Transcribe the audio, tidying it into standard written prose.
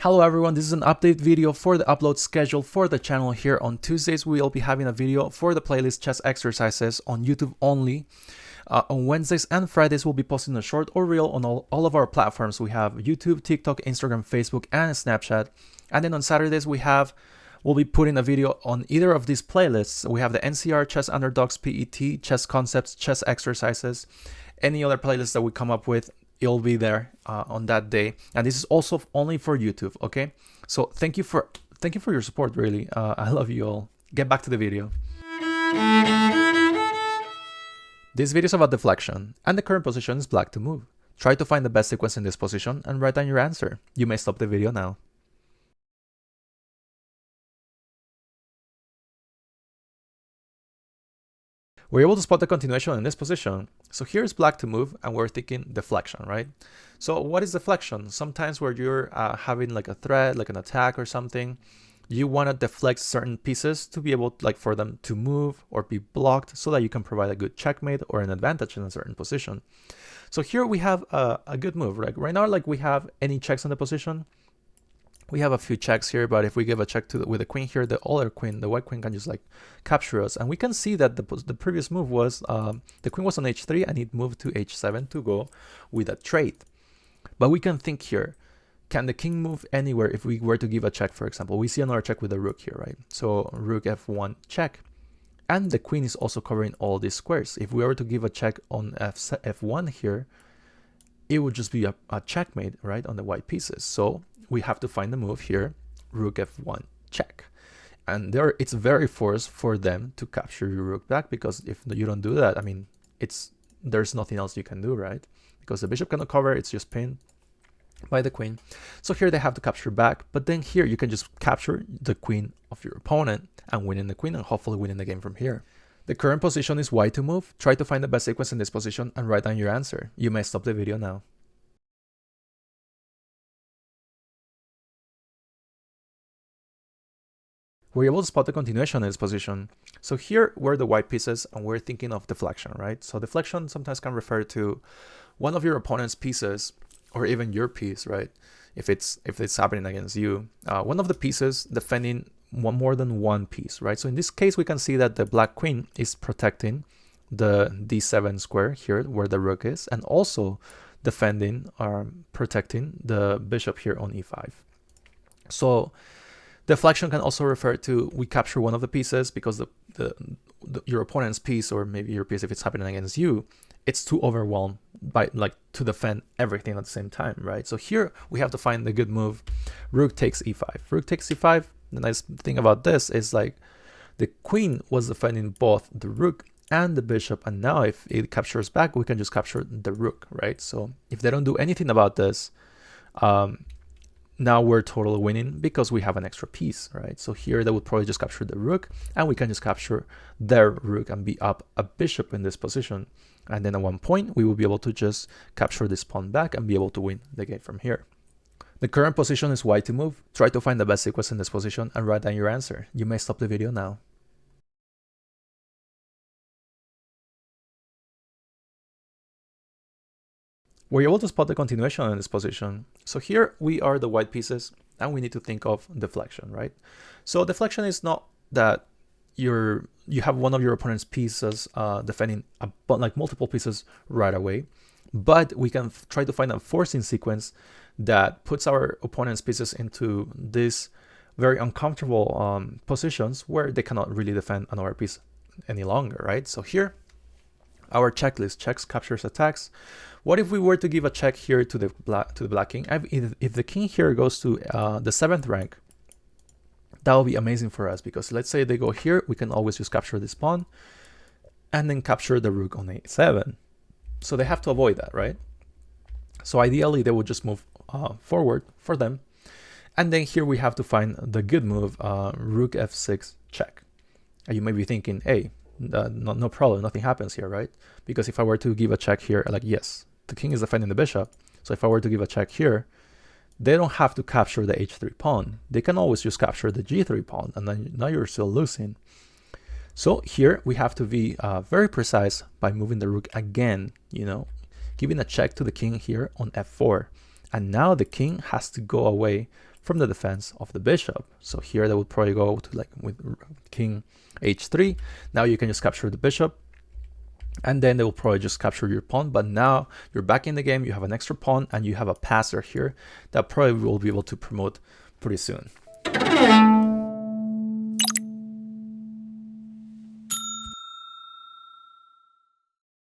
Hello everyone, this is an update video for the upload schedule for the channel here. On Tuesdays, we'll be having a video for the playlist chess exercises on YouTube only. On Wednesdays and Fridays, we'll be posting a short or reel on all of our platforms. We have YouTube, TikTok, Instagram, Facebook, and Snapchat. And then on Saturdays, we'll be putting a video on either of these playlists. We have the NCR, Chess Underdogs, PET, Chess Concepts, Chess Exercises, any other playlist that we come up with. It'll be there on that day, and this is also only for YouTube. Okay, so thank you for your support. Really, I love you all. Get back to the video. This video is about deflection, and the current position is black to move. Try to find the best sequence in this position and write down your answer. You may stop the video now. We're able to spot the continuation in this position. So here's black to move, and we're thinking deflection, right? So what is deflection? Sometimes where you're having like a threat, like an attack or something, you want to deflect certain pieces to be able for them to move or be blocked so that you can provide a good checkmate or an advantage in a certain position. So here we have a good move. Right now, we have any checks on the position. We have a few checks here, but if we give a check with the queen here, the other queen, the white queen, can just capture us. And we can see that the previous move was the queen was on h3 and it moved to h7 to go with a trade. But we can think here, can the king move anywhere if we were to give a check, for example? We see another check with the rook here, right? So rook f1 check. And the queen is also covering all these squares. If we were to give a check on f1 here, it would just be a checkmate, right, on the white pieces. So we have to find the move here, rook f1 check. And it's very forced for them to capture your rook back, because if you don't do that, I mean, there's nothing else you can do, right? Because the bishop cannot cover, it's just pinned by the queen. So here they have to capture back, but then here you can just capture the queen of your opponent and winning the queen and hopefully winning the game from here. The current position is white to move. Try to find the best sequence in this position and write down your answer. You may stop the video now. We're able to spot the continuation in this position. So here we're the white pieces and we're thinking of deflection, right? So deflection sometimes can refer to one of your opponent's pieces or even your piece, right? If it's happening against you, one of the pieces defending more than one piece, right? So in this case, we can see that the black queen is protecting the d7 square here where the rook is, and also defending or protecting the bishop here on e5. So deflection can also refer to we capture one of the pieces because your opponent's piece, or maybe your piece if it's happening against you, it's too overwhelmed by to defend everything at the same time, right? So here we have to find the good move. Rook takes e5. Rook takes e5. The nice thing about this is the queen was defending both the rook and the bishop, and now if it captures back, we can just capture the rook, right? So if they don't do anything about this, now we're totally winning because we have an extra piece, right? So here they would probably just capture the rook, and we can just capture their rook and be up a bishop in this position. And then at one point, we will be able to just capture this pawn back and be able to win the game from here. The current position is white to move. Try to find the best sequence in this position and write down your answer. You may stop the video now. We're able to spot the continuation in this position. So here we are the white pieces and we need to think of deflection, right? So deflection is not that you have one of your opponent's pieces defending multiple pieces right away, but we can try to find a forcing sequence that puts our opponent's pieces into these very uncomfortable positions where they cannot really defend another piece any longer, right? So here our checklist: checks, captures, attacks. What if we were to give a check here to the black king? If the king here goes to the 7th rank, that will be amazing for us, because let's say they go here, we can always just capture this pawn and then capture the rook on a7. So they have to avoid that, right? So ideally they would just move forward for them, and then here we have to find the good move, rook f6 check. And you may be thinking, hey, no problem, nothing happens here, right? Because if I were to give a check here, yes, the king is defending the bishop. So if I were to give a check here, they don't have to capture the h3 pawn. They can always just capture the g3 pawn, and then now you're still losing. So here we have to be very precise by moving the rook again, giving a check to the king here on f4. And now the king has to go away from the defense of the bishop. So here they would probably go to like with king h3. Now you can just capture the bishop, and then they will probably just capture your pawn. But now you're back in the game, you have an extra pawn, and you have a passer here that probably will be able to promote pretty soon.